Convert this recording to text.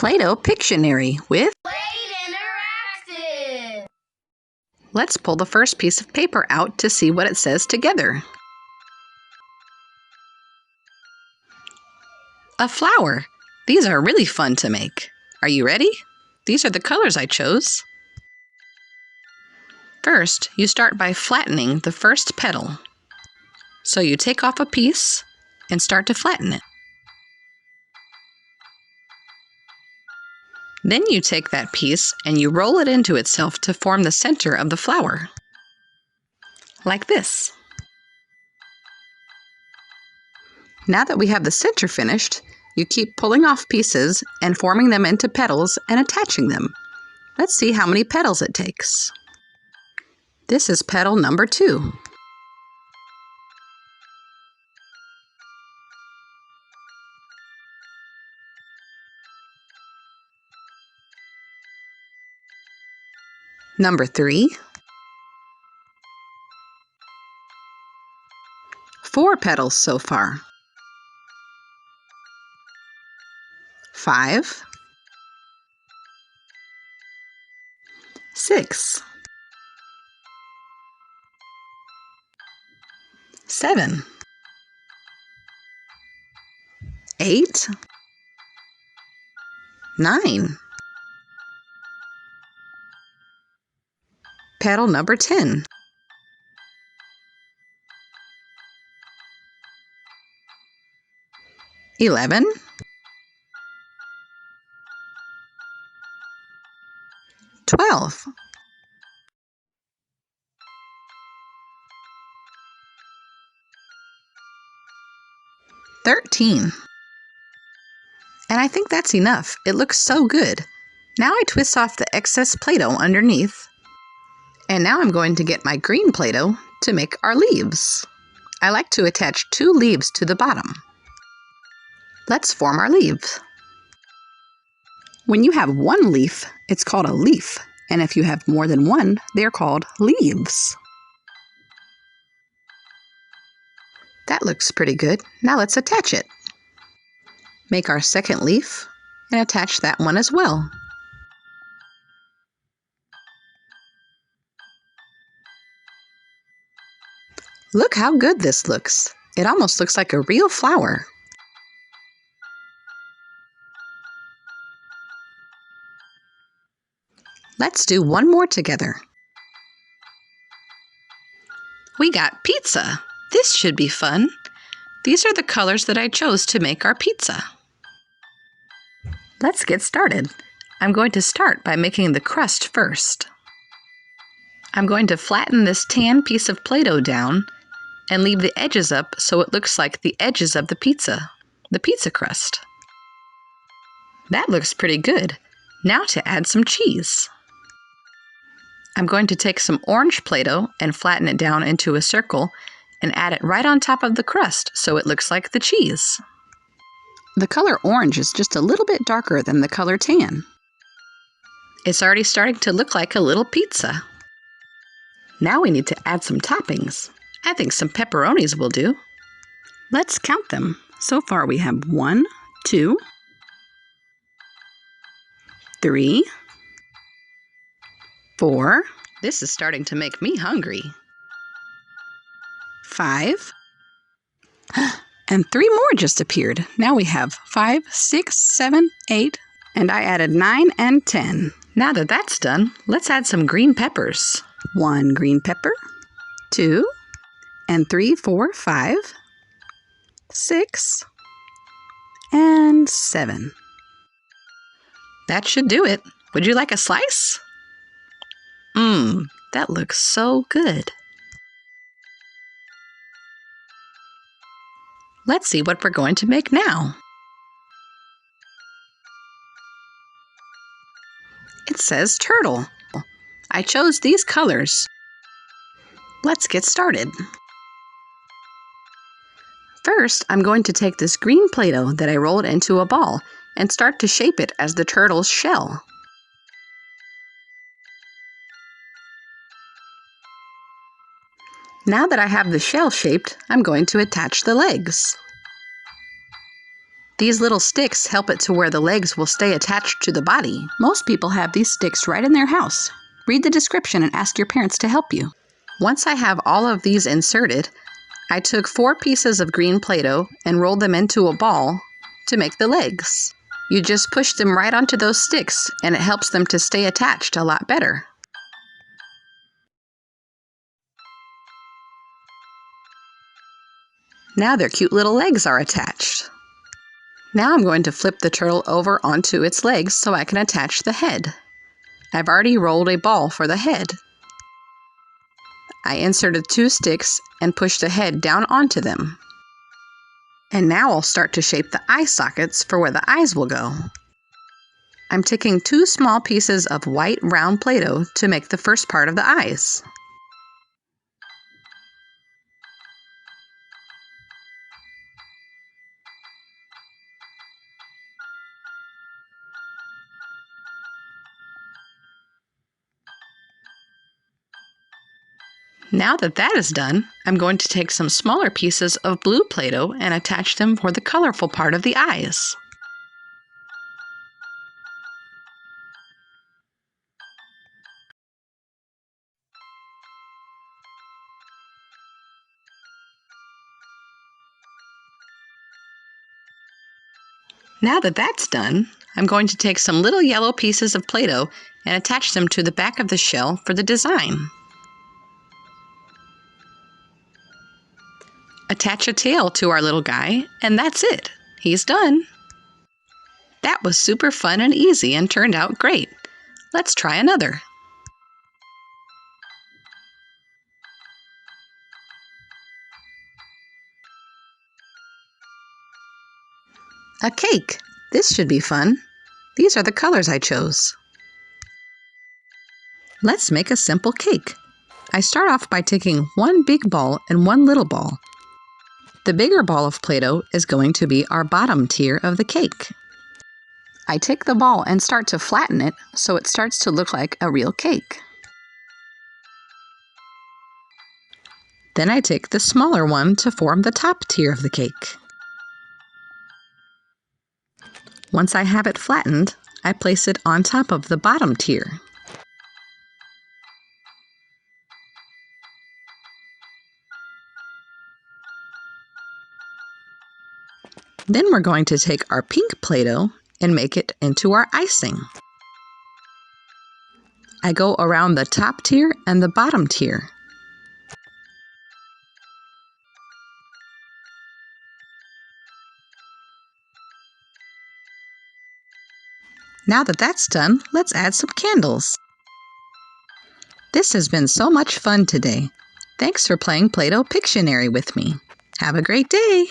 Play-Doh Pictionary with Play Interactive. Let's pull the first piece of paper out to see what it says together. A flower. These are really fun to make. Are you ready? These are the colors I chose. First, you start by flattening the first petal. So you take off a piece and start to flatten it. Then you take that piece and you roll it into itself to form the center of the flower. Like this. Now that we have the center finished, you keep pulling off pieces and forming them into petals and attaching them. Let's see how many petals it takes. This is petal number 2. Number 3. 4 petals so far. 5. 6. 7. 8. 9. Petal number 10. 11. 12. 13. And I think that's enough. It looks so good. Now I twist off the excess Play-Doh underneath. And now I'm going to get my green Play-Doh to make our leaves. I like to attach 2 leaves to the bottom. Let's form our leaves. When you have 1 leaf, it's called a leaf. And if you have more than 1, they're called leaves. That looks pretty good. Now let's attach it. Make our second leaf and attach that one as well. Look how good this looks. It almost looks like a real flower. Let's do one more together. We got pizza. This should be fun. These are the colors that I chose to make our pizza. Let's get started. I'm going to start by making the crust first. I'm going to flatten this tan piece of Play-Doh down and leave the edges up so it looks like the edges of the pizza crust. That looks pretty good. Now to add some cheese. I'm going to take some orange Play-Doh and flatten it down into a circle and add it right on top of the crust so it looks like the cheese. The color orange is just a little bit darker than the color tan. It's already starting to look like a little pizza. Now we need to add some toppings. I think some pepperonis will do. Let's count them. So far we have 1, 2, 3, 4. This is starting to make me hungry. 5. And 3 more just appeared. Now we have 5, 6, 7, 8, and I added 9 and 10. Now that that's done, let's add some green peppers. 1 green pepper, 2, and 3, 4, 5, 6, and 7. That should do it. Would you like a slice? That looks so good. Let's see what we're going to make now. It says turtle. I chose these colors. Let's get started. First, I'm going to take this green Play-Doh that I rolled into a ball and start to shape it as the turtle's shell. Now that I have the shell shaped, I'm going to attach the legs. These little sticks help it to where the legs will stay attached to the body. Most people have these sticks right in their house. Read the description and ask your parents to help you. Once I have all of these inserted, I took 4 pieces of green Play-Doh and rolled them into a ball to make the legs. You just push them right onto those sticks and it helps them to stay attached a lot better. Now their cute little legs are attached. Now I'm going to flip the turtle over onto its legs so I can attach the head. I've already rolled a ball for the head. I inserted 2 sticks and pushed the head down onto them. And now I'll start to shape the eye sockets for where the eyes will go. I'm taking 2 small pieces of white round Play-Doh to make the first part of the eyes. Now that that is done, I'm going to take some smaller pieces of blue Play-Doh and attach them for the colorful part of the eyes. Now that that's done, I'm going to take some little yellow pieces of Play-Doh and attach them to the back of the shell for the design. Attach a tail to our little guy, and that's it. He's done. That was super fun and easy and turned out great. Let's try another. A cake. This should be fun. These are the colors I chose. Let's make a simple cake. I start off by taking 1 big ball and 1 little ball. The bigger ball of Play-Doh is going to be our bottom tier of the cake. I take the ball and start to flatten it so it starts to look like a real cake. Then I take the smaller one to form the top tier of the cake. Once I have it flattened, I place it on top of the bottom tier. Then we're going to take our pink Play-Doh and make it into our icing. I go around the top tier and the bottom tier. Now that that's done, let's add some candles. This has been so much fun today. Thanks for playing Play-Doh Pictionary with me. Have a great day!